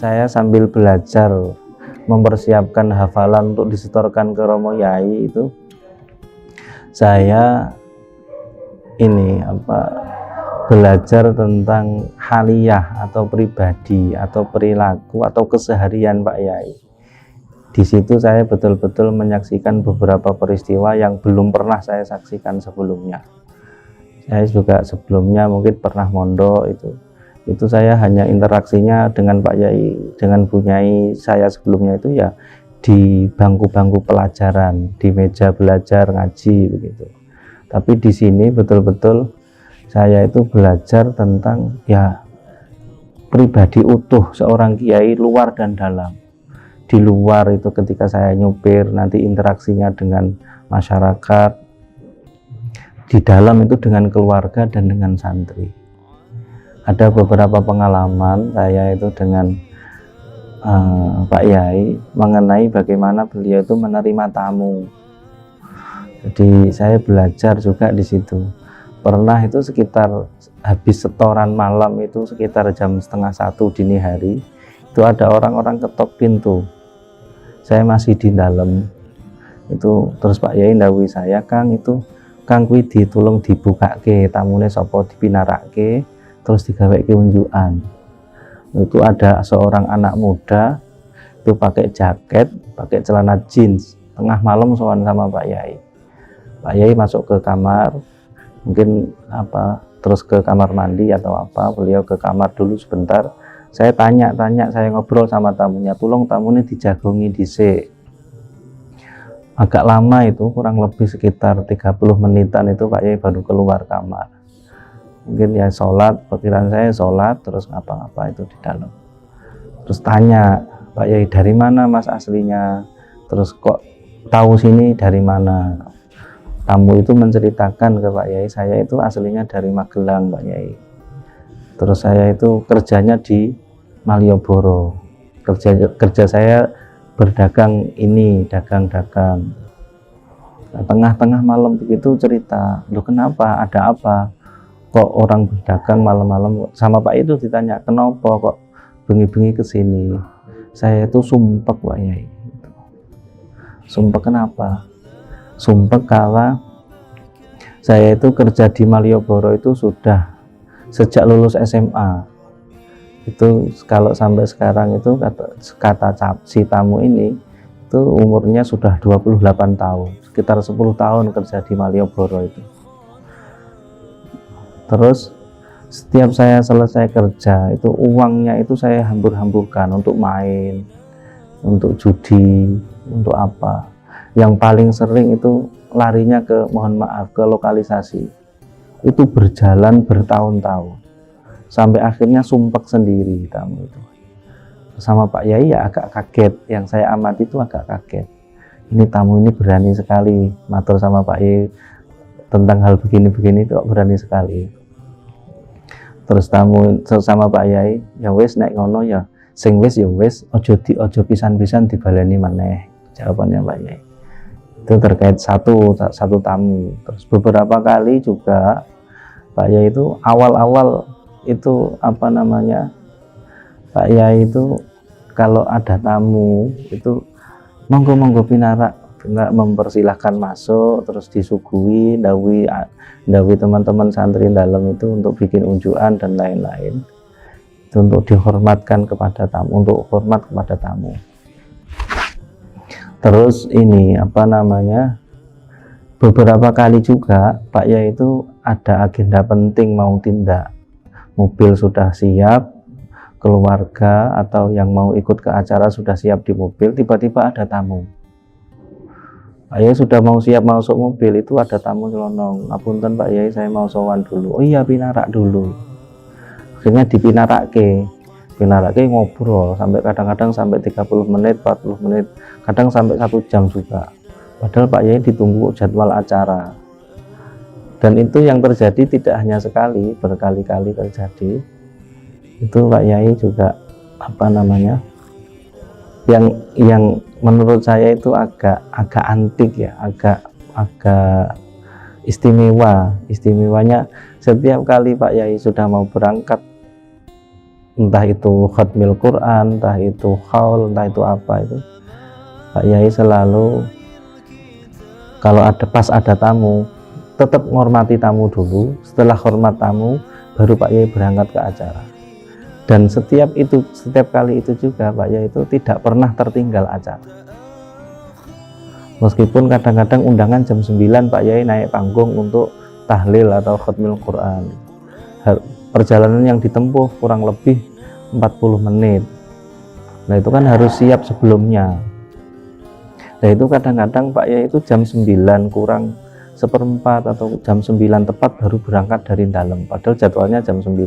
saya sambil belajar mempersiapkan hafalan untuk disetorkan ke Romo Yai itu, saya belajar tentang haliyah atau pribadi atau perilaku atau keseharian Pak Yai. Di situ saya betul-betul menyaksikan beberapa peristiwa yang belum pernah saya saksikan sebelumnya. Saya juga sebelumnya mungkin pernah mondok, itu saya hanya interaksinya dengan Pak Yai, dengan Bu Nyai saya sebelumnya itu ya di bangku-bangku pelajaran, di meja belajar ngaji begitu. Tapi di sini betul-betul saya itu belajar tentang ya pribadi utuh seorang kiai luar dan dalam. Di luar itu ketika saya nyupir, nanti interaksinya dengan masyarakat, di dalam itu dengan keluarga dan dengan santri. Ada beberapa pengalaman saya itu dengan Pak Yai mengenai bagaimana beliau itu menerima tamu. Jadi saya belajar juga di situ. Pernah itu sekitar habis setoran malam itu sekitar jam 12:30 dini hari, itu ada orang-orang ketok pintu. Saya masih di dalam. Itu terus Pak Yai ndawuhi saya, "Kang, itu Kang kuwi ditulung dibukake, tamune sapa dipinarake, terus digaweke unjukan." Itu ada seorang anak muda itu pakai jaket, pakai celana jeans, tengah malam sowan sama Pak Yai. Pak Yai masuk ke kamar, mungkin terus ke kamar mandi atau apa, beliau ke kamar dulu sebentar. Saya tanya, saya ngobrol sama tamunya, "Tulung tamunya dijagongi dhisik." Agak lama itu, kurang lebih sekitar 30 menitan itu Pak Yai baru keluar kamar. Mungkin ya sholat, pikiran saya sholat, terus ngapa-ngapa itu di dalam. Terus tanya, "Pak Yai dari mana Mas aslinya? Terus kok tahu sini dari mana?" Tamu itu menceritakan ke Pak Yai, "Saya itu aslinya dari Magelang Pak Yai. Terus saya itu kerjanya di Malioboro. Kerja saya berdagang ini, dagang-dagang." Nah, tengah-tengah malam begitu cerita, "Loh kenapa? Ada apa? Kok orang berdagang malam-malam?" Sama Pak itu ditanya, "Kenapa kok bengi-bengi kesini?" "Saya itu sumpek Pak Yai." "Sumpek kenapa?" "Sumpek karena saya itu kerja di Malioboro itu sudah sejak lulus SMA. Itu kalau sampai sekarang itu kata si tamu ini itu umurnya sudah 28 tahun, sekitar 10 tahun kerja di Malioboro itu. Terus setiap saya selesai kerja itu uangnya itu saya hambur-hamburkan untuk main, untuk judi, untuk apa. Yang paling sering itu larinya ke, mohon maaf, ke lokalisasi. Itu berjalan bertahun-tahun sampai akhirnya sumpek sendiri tamu itu. Sama Pak Yai ya agak kaget, yang saya amati itu agak kaget. Ini tamu ini berani sekali matur sama Pak Yai tentang hal begini-begini, kok berani sekali. Terus tamu sama Pak Yai, "Ya wis nek ngono ya sing wis ya wis, ojo pisan-pisan dibaleni maneh." Jawabannya Pak Yai. Itu terkait satu tamu. Terus beberapa kali juga Pak Yai itu awal-awal itu Pak Yai itu kalau ada tamu itu monggo pinarak mempersilahkan masuk, terus disuguhi, ndawuhi teman-teman santri dalam itu untuk bikin unjukan dan lain-lain. Itu untuk dihormatkan kepada tamu, untuk hormat kepada tamu. Terus ini beberapa kali juga Pak Yai itu ada agenda penting mau tindak, mobil sudah siap, keluarga atau yang mau ikut ke acara sudah siap di mobil, tiba-tiba ada tamu. Pak Yai sudah mau siap masuk mobil, itu ada tamu nyelonong, "Ngapunten Pak Yai, saya mau sowan dulu." "Oh iya, pinarak dulu." Akhirnya dipinarake ngobrol sampai kadang-kadang sampai 30 menit, 40 menit, kadang sampai 1 jam juga. Padahal Pak Yai ditunggu jadwal acara. Dan itu yang terjadi tidak hanya sekali, berkali-kali terjadi. Itu Pak Yai juga yang menurut saya itu agak antik ya, agak istimewanya setiap kali Pak Yai sudah mau berangkat entah itu khatmil Quran, entah itu haul, entah itu apa itu, Pak Yai selalu kalau ada tamu tetap menghormati tamu dulu, setelah hormat tamu baru Pak Yai berangkat ke acara. Dan setiap kali itu juga Pak Yai itu tidak pernah tertinggal acara. Meskipun kadang-kadang undangan jam 9 Pak Yai naik panggung untuk tahlil atau khatmil Quran. Perjalanan yang ditempuh kurang lebih 40 menit. Nah itu kan harus siap sebelumnya. Nah itu kadang-kadang Pak Yai itu jam 9 kurang seperempat atau jam 9 tepat baru berangkat dari dalam, padahal jadwalnya jam 9.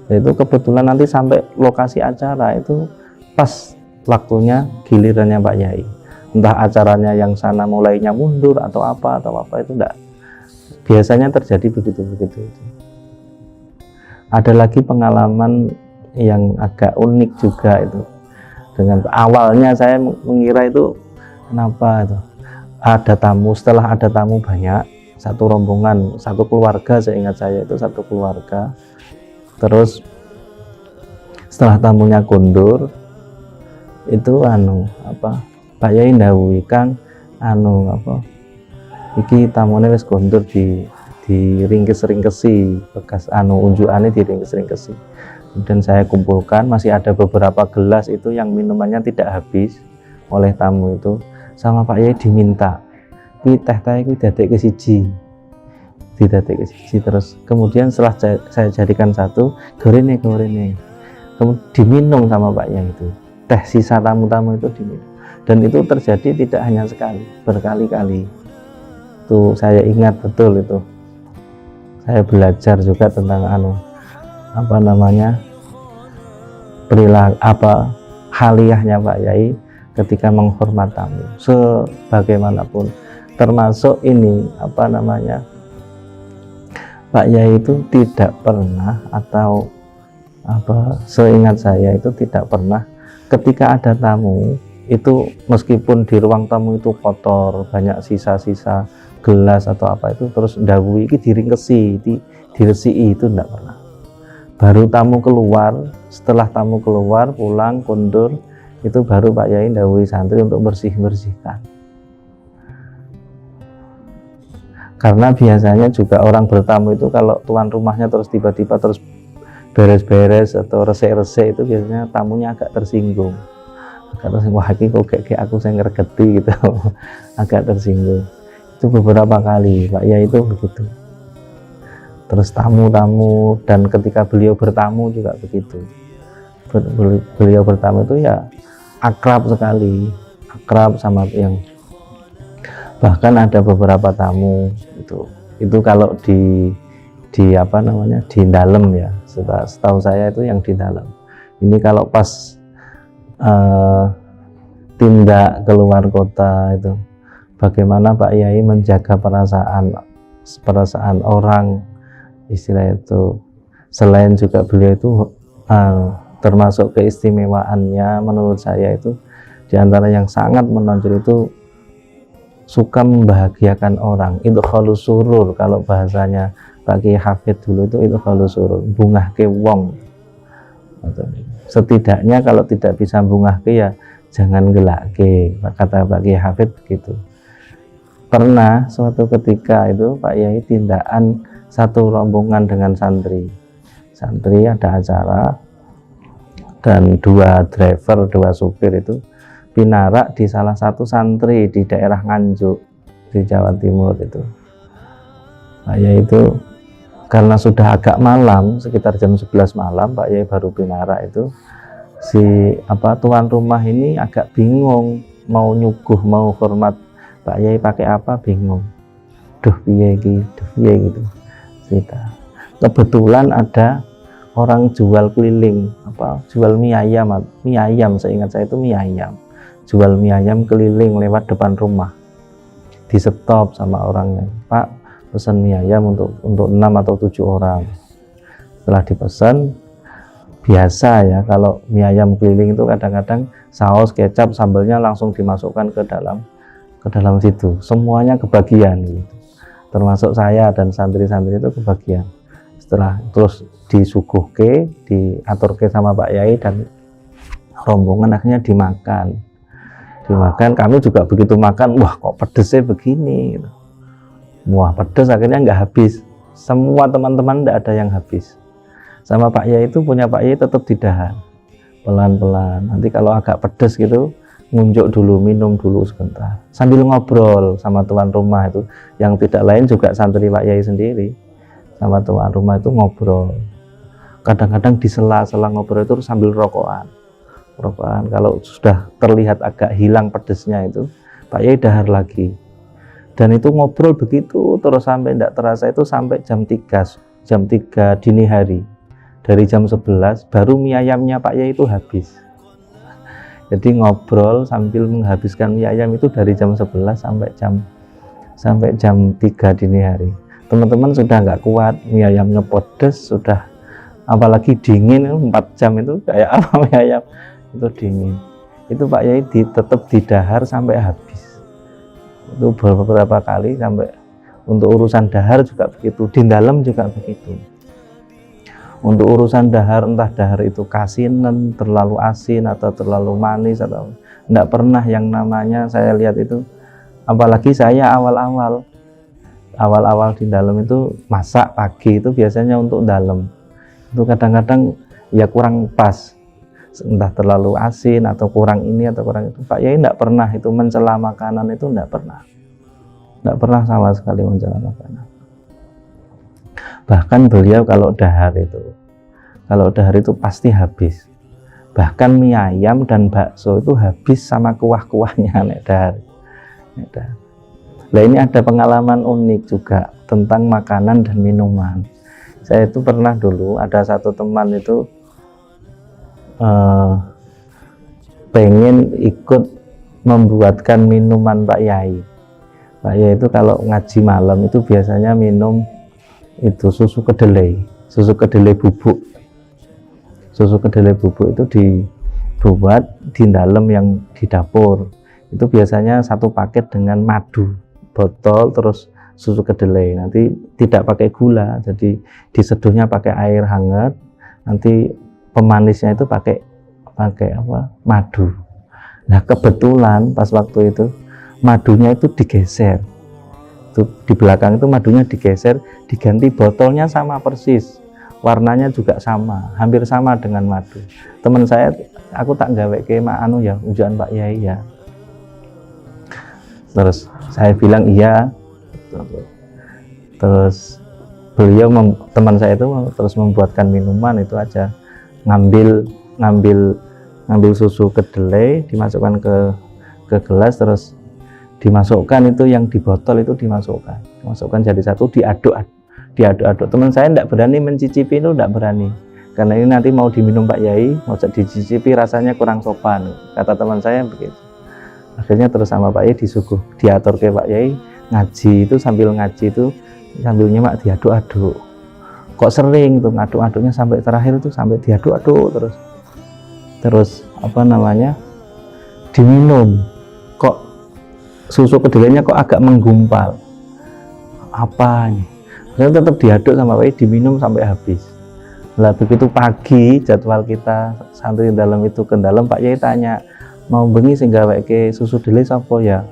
Nah itu kebetulan nanti sampai lokasi acara itu pas waktunya gilirannya Pak Yai. Entah acaranya yang sana mulainya mundur atau apa itu enggak. Biasanya terjadi begitu. Ada lagi pengalaman yang agak unik juga itu. Dengan awalnya saya mengira itu kenapa itu ada tamu, setelah ada tamu banyak, satu rombongan, satu keluarga, seingat saya itu satu keluarga. Terus setelah tamunya kundur itu Pak Yai ndhawuhi Kang iki tamune wis kondur di ringkes-ringkesi, bekas unjukane di ringkes-ringkesi. Kemudian saya kumpulkan, masih ada beberapa gelas itu yang minumannya tidak habis oleh tamu itu, sama Pak Yai diminta kuwi teh-teh kuwi dadek ke siji, terus kemudian setelah saya jadikan satu, gorene kemudian diminum sama Pak Yai itu, teh sisa tamu-tamu itu diminum. Dan itu terjadi tidak hanya sekali, berkali-kali. Itu saya ingat betul itu. Saya belajar juga tentang haliyahnya Pak Yai ketika menghormat tamu sebagaimanapun, termasuk ini Pak Yai itu tidak pernah, atau seingat saya itu tidak pernah ketika ada tamu itu, meskipun di ruang tamu itu kotor, banyak sisa-sisa gelas atau apa itu, terus ndhawuhi iki diringkesi, diresiki, itu enggak pernah. Baru tamu keluar, setelah tamu keluar pulang kundur, itu baru Pak Yai ndhawuhi santri untuk bersihkan. Karena biasanya juga orang bertamu itu kalau tuan rumahnya terus tiba-tiba terus beres-beres atau resik-resik, itu biasanya tamunya agak tersinggung. Wah iki kok kayak aku saya ngergeti gitu. Agak tersinggung. Itu beberapa kali Pak Yai itu begitu. Terus tamu-tamu, dan ketika beliau bertamu juga begitu. Beliau bertamu itu ya akrab sekali, akrab sama yang, bahkan ada beberapa tamu itu kalau di dalam ya, setahu saya itu yang di dalam. Ini kalau pas tindak keluar kota itu, bagaimana Pak Yai menjaga perasaan orang, istilah itu. Selain juga beliau itu termasuk keistimewaannya menurut saya itu, diantara yang sangat menonjol itu suka membahagiakan orang. Itu khalus surur, kalau bahasanya Pak Kiai Hafid dulu itu khalus surur, bungahke wong. Setidaknya kalau tidak bisa bungahke ya jangan gelake, kata Pak Kiai Hafid begitu. Pernah suatu ketika itu Pak Yai tindakan satu rombongan dengan santri ada acara, dan dua supir itu pinarak di salah satu santri di daerah Nganjuk di Jawa Timur itu. Pak Yai itu karena sudah agak malam, sekitar jam 11 malam Pak Yai baru pinarak itu. Tuan rumah ini agak bingung mau nyuguh, mau hormat Pak Yai pakai apa, bingung. Piye gitu cerita. Kebetulan ada orang jual keliling, jual mie ayam, seingat saya itu mie ayam. Jual mie ayam keliling lewat depan rumah. Di stop sama orangnya, Pak, pesan mie ayam untuk 6 atau 7 orang. Setelah dipesan, biasa ya kalau mie ayam keliling itu kadang-kadang saus, kecap, sambalnya langsung dimasukkan ke dalam situ, semuanya kebagian gitu. Termasuk saya dan santri-santri itu kebagian. Setelah terus disuguhke, diaturke sama Pak Yai dan rombongan, akhirnya dimakan. Kami juga begitu makan, wah kok pedesnya begini gitu. Wah pedes, akhirnya nggak habis. Semua teman-teman nggak ada yang habis. Sama Pak Yai itu, punya Pak Yai tetap didahar pelan-pelan. Nanti kalau agak pedes gitu, ngunjuk dulu, minum dulu sebentar, sambil ngobrol sama tuan rumah itu, yang tidak lain juga santri Pak Yai sendiri. Sama tuan rumah itu ngobrol. Kadang-kadang di sela-sela ngobrol itu sambil rokokan. Kalau sudah terlihat agak hilang pedesnya itu, Pak Yai dahar lagi. Dan itu ngobrol begitu terus sampai tidak terasa itu sampai jam 3 dini hari. Dari jam 11 baru mie ayamnya Pak Yai itu habis. Jadi ngobrol sambil menghabiskan mie ayam itu dari jam 11 sampai jam 3 dini hari. Teman-teman sudah nggak kuat, mie ayamnya pedes, sudah apalagi dingin 4 jam itu kayak apa mie ayam itu dingin. Itu Pak Yai tetap didahar sampai habis. Itu beberapa kali, sampai untuk urusan dahar juga begitu, di dalam juga begitu. Untuk urusan dahar, entah dahar itu kasinan, terlalu asin atau terlalu manis, atau tidak pernah yang namanya saya lihat itu. Apalagi saya awal-awal di dalam itu masak pagi itu biasanya untuk dalam itu kadang-kadang ya kurang pas, entah terlalu asin atau kurang ini atau kurang itu. Pak Yai tidak pernah itu mencela makanan, itu tidak pernah sama sekali mencela makanan. Bahkan beliau kalau dahar itu pasti habis. Bahkan mie ayam dan bakso itu habis sama kuah-kuahnya nek dahar. Nah, ini ada pengalaman unik juga tentang makanan dan minuman. Saya itu pernah dulu ada satu teman itu pengen ikut membuatkan minuman Pak Yai. Pak Yai itu kalau ngaji malam itu biasanya minum itu susu kedelai bubuk. Susu kedelai bubuk itu dibuat di dalam yang di dapur. Itu biasanya satu paket dengan madu botol, terus susu kedelai. Nanti tidak pakai gula, jadi diseduhnya pakai air hangat. Nanti pemanisnya itu pakai madu. Nah kebetulan pas waktu itu madunya itu digeser. Itu di belakang itu madunya digeser, diganti botolnya sama persis. Warnanya juga sama, hampir sama dengan madu. Teman saya, aku tak gawe ke ya ujian Pak Yai ya. Terus saya bilang iya. Terus beliau teman saya itu terus membuatkan minuman itu aja, ngambil susu kedelai, dimasukkan ke gelas, terus dimasukkan itu yang di botol itu dimasukkan jadi satu, diaduk. Teman saya tidak berani mencicipi, itu tidak berani, karena ini nanti mau diminum Pak Yai, mau dicicipi rasanya kurang sopan, kata teman saya begitu. Akhirnya terus sama Pak Yai diatur ke Pak Yai ngaji itu, sambil nyemak diaduk-aduk. Kok sering tuh ngaduk-aduknya sampai terakhir itu sampai diaduk-aduk terus diminum. Kok susu kedelainya kok agak menggumpal, apanya? Dan tetap diaduk sama Pak Yai, diminum sampai habis. Lah begitu pagi jadwal kita santri dalam itu ke dalam, Pak Yai tanya, mau bengi sehingga ke susu kedelai sapa ya?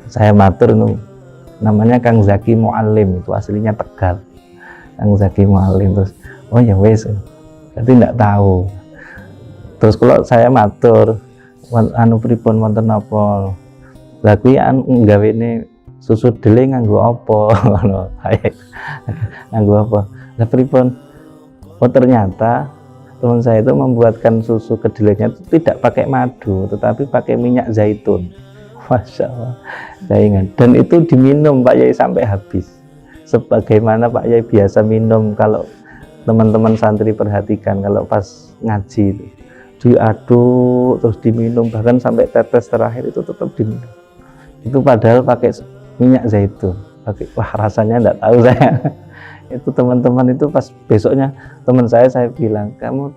Saya matur itu namanya Kang Zaki Mualim, itu aslinya Tegal. Kang Zaki Mualim, terus oh ya wes, berarti tidak tahu. Terus kalau saya matur pripun wonten napa? Lah kuwi nggawene susu kedelai nganggo apa? Ngono. Nganggo apa? Lah pripun? Oh ternyata teman saya itu membuatkan susu kedelainya itu tidak pakai madu, tetapi pakai minyak zaitun. Masya Allah, saya ingat. Dan itu diminum Pak Yai sampai habis. Sebagaimana Pak Yai biasa minum, kalau teman-teman santri perhatikan, kalau pas ngaji itu diaduk terus diminum, bahkan sampai tetes terakhir itu tetap diminum. Itu padahal pakai minyak zaitun. Wah rasanya enggak tahu saya. Itu teman-teman itu pas besoknya teman saya bilang, kamu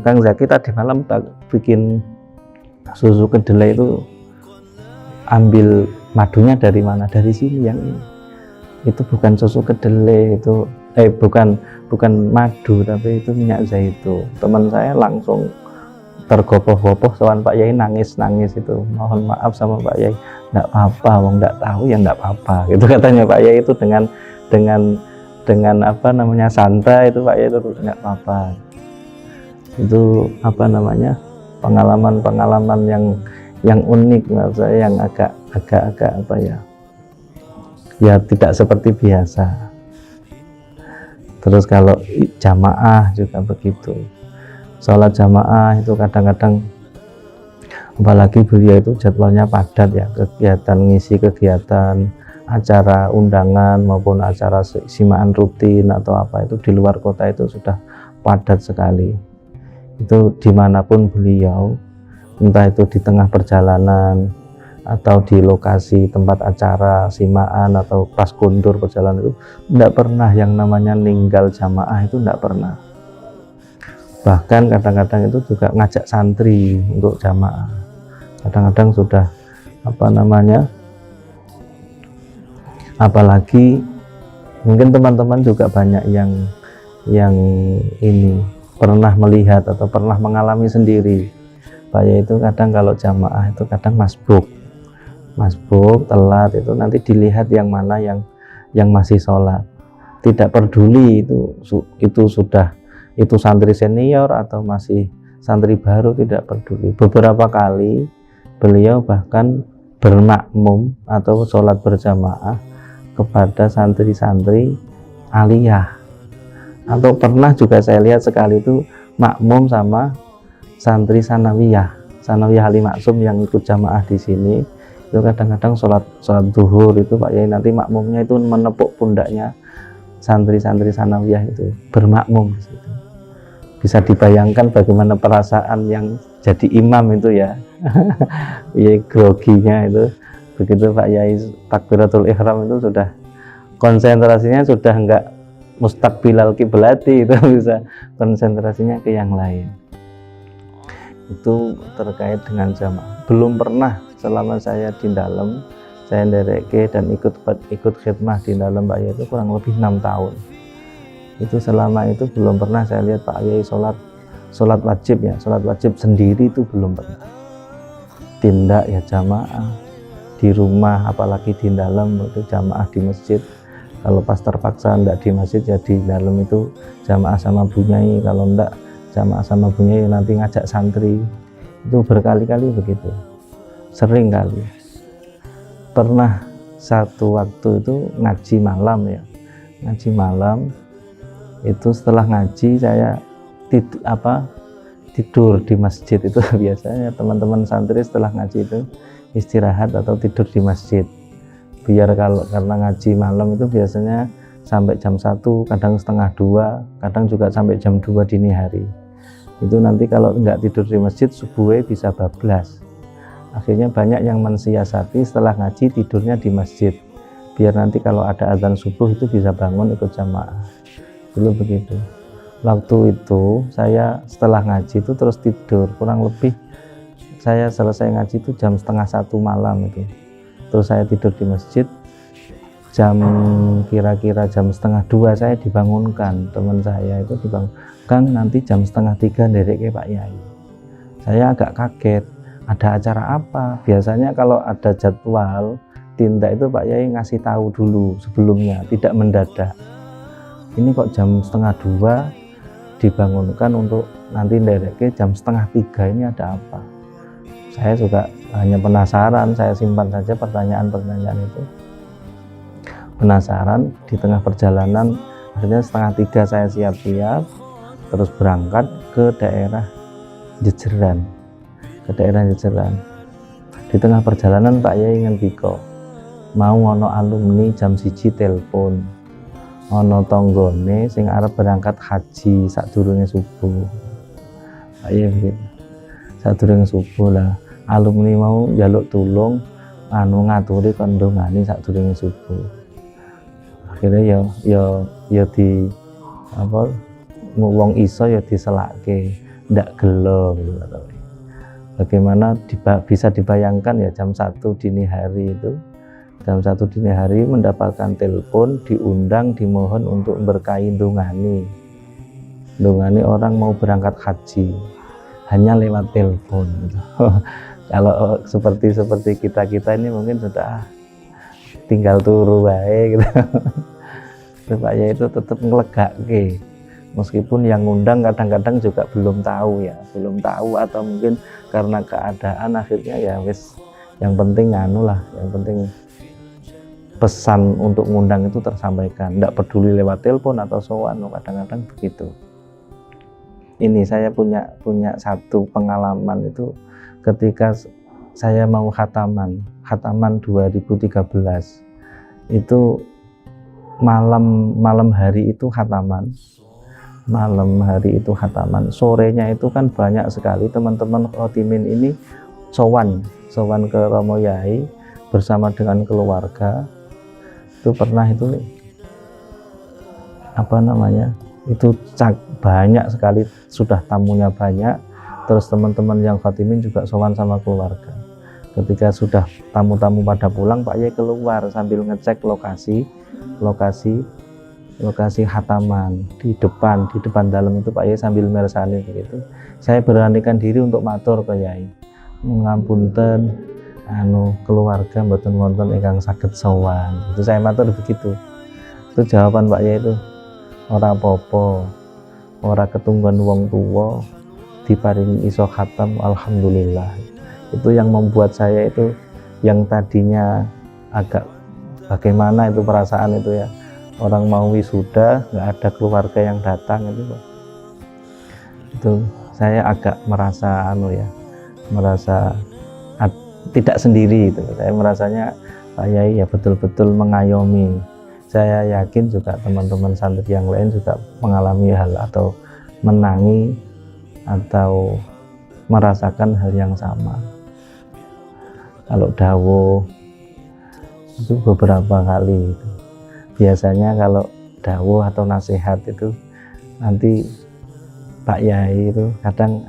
Kang Zaki tadi malam tak bikin susu kedelai itu ambil madunya dari mana? Dari sini yang ini. itu bukan susu kedelai, itu bukan madu, tapi itu minyak zaitun. Teman saya langsung tergopoh-gopoh soal Pak Yai, nangis itu, mohon maaf sama Pak Yai, enggak apa-apa, wong enggak tahu ya enggak apa-apa, gitu katanya Pak Yai. Itu dengan apa namanya, santai itu Pak Yai, itu enggak apa-apa. Itu apa namanya, pengalaman yang unik menurut saya, yang agak apa ya tidak seperti biasa. Terus kalau jamaah juga begitu, sholat jamaah itu kadang-kadang, apalagi beliau itu jadwalnya padat ya, ngisi kegiatan acara undangan maupun acara simaan rutin atau apa itu di luar kota itu sudah padat sekali. Itu dimanapun beliau, entah itu di tengah perjalanan atau di lokasi tempat acara simaan atau pas kundur perjalanan, itu tidak pernah yang namanya ninggal jamaah, itu tidak pernah. Bahkan kadang-kadang itu juga ngajak santri untuk jamaah. Kadang-kadang sudah apa namanya, apalagi mungkin teman-teman juga banyak yang ini pernah melihat atau pernah mengalami sendiri. Pak Yai itu kadang kalau jamaah itu kadang masbuk telat, itu nanti dilihat yang mana yang masih sholat, tidak peduli itu sudah itu santri senior atau masih santri baru, tidak peduli. Beberapa kali beliau bahkan bermakmum atau sholat berjamaah kepada santri-santri aliyah, atau pernah juga saya lihat sekali itu makmum sama santri sanawiyah Ali Maksum yang ikut jamaah di sini. Itu kadang-kadang sholat zuhur itu Pak Yai nanti makmumnya itu menepuk pundaknya santri-santri sanawiyah itu, bermakmum di situ. Bisa dibayangkan bagaimana perasaan yang jadi imam itu ya. Ya groginya itu begitu Pak Yai takbiratul ihram itu sudah konsentrasinya sudah enggak mustaqbilal kiblati, itu bisa konsentrasinya ke yang lain. Itu terkait dengan jamaah. Belum pernah selama saya di dalam, saya ndereke dan ikut khidmah di dalam Pak Yai itu kurang lebih 6 tahun. Itu selama itu belum pernah saya lihat Pak Yai sholat wajib ya, sholat wajib sendiri itu belum pernah. Tindak ya jamaah di rumah, apalagi di dalam itu jamaah di masjid. Kalau pas terpaksa enggak di masjid ya di dalam itu jamaah sama bunyai, kalau enggak jamaah sama bunyai nanti ngajak santri. Itu berkali-kali begitu, sering kali. Pernah satu waktu itu ngaji malam ya, ngaji malam itu setelah ngaji saya tidur di masjid. Itu biasanya teman-teman santri setelah ngaji itu istirahat atau tidur di masjid, biar karena ngaji malam itu biasanya sampai jam 1, kadang setengah 2, kadang juga sampai jam 2 dini hari. Itu nanti kalau nggak tidur di masjid subuhnya bisa bablas. Akhirnya banyak yang mensiasati setelah ngaji tidurnya di masjid, biar nanti kalau ada azan subuh itu bisa bangun ikut jamaah. Dulu begitu. Waktu itu saya setelah ngaji itu terus tidur, kurang lebih saya selesai ngaji itu jam setengah 1 malam itu. Terus saya tidur di masjid, kira-kira jam setengah 2 saya dibangunkan, teman saya itu dibangunkan, nanti jam setengah 3 ndereke Pak Yai. Saya agak kaget, ada acara apa? Biasanya kalau ada jadwal tindak itu Pak Yai ngasih tahu dulu sebelumnya, tidak mendadak. Ini kok jam setengah 2 dibangunkan untuk nanti ndereke jam setengah 3, ini ada apa? Saya juga hanya penasaran, saya simpan saja pertanyaan-pertanyaan itu. Penasaran, di tengah perjalanan akhirnya setengah 3 saya siap-siap terus berangkat ke daerah Jejeran. Di tengah perjalanan Pak Yai ngendika, mau ono alumni jam 1 telepon, ono tonggone sing arep berangkat haji sadurunge subuh. Pak Yai begitu, sadurunge subuh lah alumni mau njaluk tulung ngaturi kondongane sadurunge subuh. Akhirnya ya di apa wong iso ya diselake, ndak gelo gitu. Bagaimana bisa dibayangkan ya jam 1 dini hari itu Jam 1 dini hari mendapatkan telepon, diundang, dimohon untuk berkahi ndongani orang mau berangkat haji, hanya lewat telepon gitu. Kalau seperti kita ini mungkin sudah tinggal turu baik gitu. Supaya itu tetap ngelegake, meskipun yang ngundang kadang-kadang juga belum tahu atau mungkin karena keadaan akhirnya ya wis, yang penting yang penting pesan untuk ngundang itu tersampaikan, tidak peduli lewat telepon atau sowan, kadang-kadang begitu. Ini saya punya satu pengalaman itu ketika saya mau khataman 2013 itu malam hari itu khataman, sorenya itu kan banyak sekali teman-teman khotimin ini sowan ke Romo Yai bersama dengan keluarga. Itu pernah itu itu banyak sekali, sudah tamunya banyak, terus teman-teman yang khotimin juga sowan sama keluarga. Ketika sudah tamu-tamu pada pulang, Pak Yai keluar sambil ngecek lokasi khataman di depan dalam itu. Pak Yai sambil mersani begitu. Saya beranikan diri untuk matur ke Yai, ngapunten keluarga mboten wonten ingkang saged sowan. Itu saya matur begitu. Itu jawaban Pak Yai itu, ora apa-apa, ora ketunggan wong tuwa diparingi iso khatam, alhamdulillah. Itu yang membuat saya itu, yang tadinya agak bagaimana itu perasaan itu ya, orang mau wisuda nggak ada keluarga yang datang itu saya agak merasa tidak sendiri itu. Saya merasanya Pak Yai ya betul-betul mengayomi. Saya yakin juga teman-teman santri yang lain juga mengalami hal atau menangi atau merasakan hal yang sama. Kalau dawuh itu beberapa kali itu. Biasanya kalau dawuh atau nasihat itu nanti Pak Yai itu kadang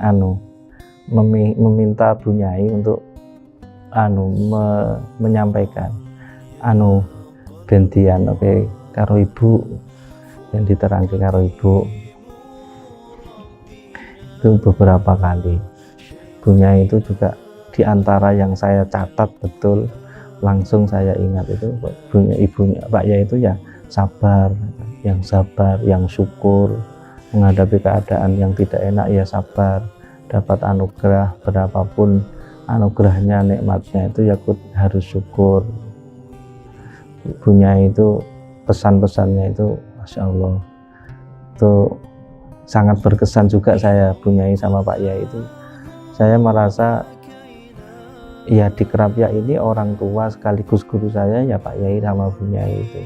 meminta Bu Nyai untuk menyampaikan gantian karo ibu, yang diterangkan karo ibu. Itu beberapa kali. Bu Nyai itu juga diantara yang saya catat betul, langsung saya ingat itu ibunya Pak Yai itu ya sabar, yang syukur menghadapi keadaan yang tidak enak, ya sabar, dapat anugerah berapapun anugerahnya, nikmatnya itu ya harus syukur. Ibunya itu pesan-pesannya itu Masya Allah itu sangat berkesan juga. Saya punyai sama Pak Yai itu, saya merasa ya di Kerapia ini orang tua sekaligus guru saya ya Pak Yai sama Bu Nyai itu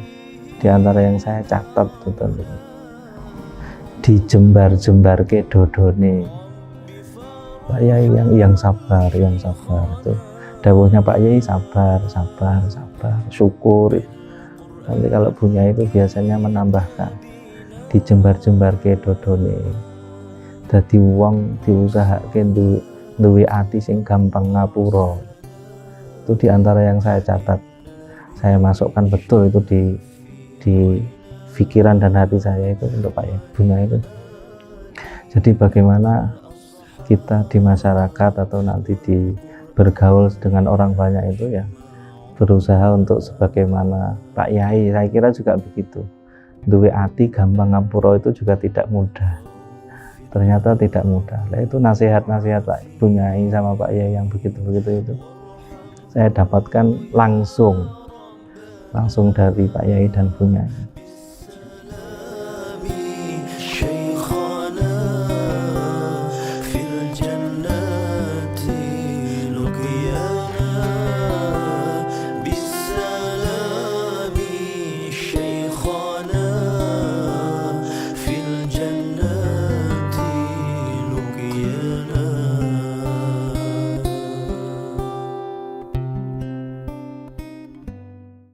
di antara yang saya catat betul. Di jembar ke dodone Pak Yai yang sabar itu dawuhnya Pak Yai, sabar, syukur. Nanti kalau Bu Nyai itu biasanya menambahkan di jembar ke dodone dadi wong diusahake duwe ati sing gampang ngapura. Itu diantara yang saya catat, saya masukkan betul itu di pikiran dan hati saya itu untuk Pak Yai, Bu Nyai itu. Jadi bagaimana kita di masyarakat atau nanti bergaul dengan orang banyak itu ya berusaha untuk sebagaimana Pak Yai. Saya kira juga begitu, duwe ati gampang ngapura itu juga tidak mudah, ternyata tidak mudah. Nah, itu nasihat-nasihat Pak Bu Nyai sama Pak Yai yang begitu-begitu itu saya dapatkan langsung dari Pak Yai dan Bu Nyai.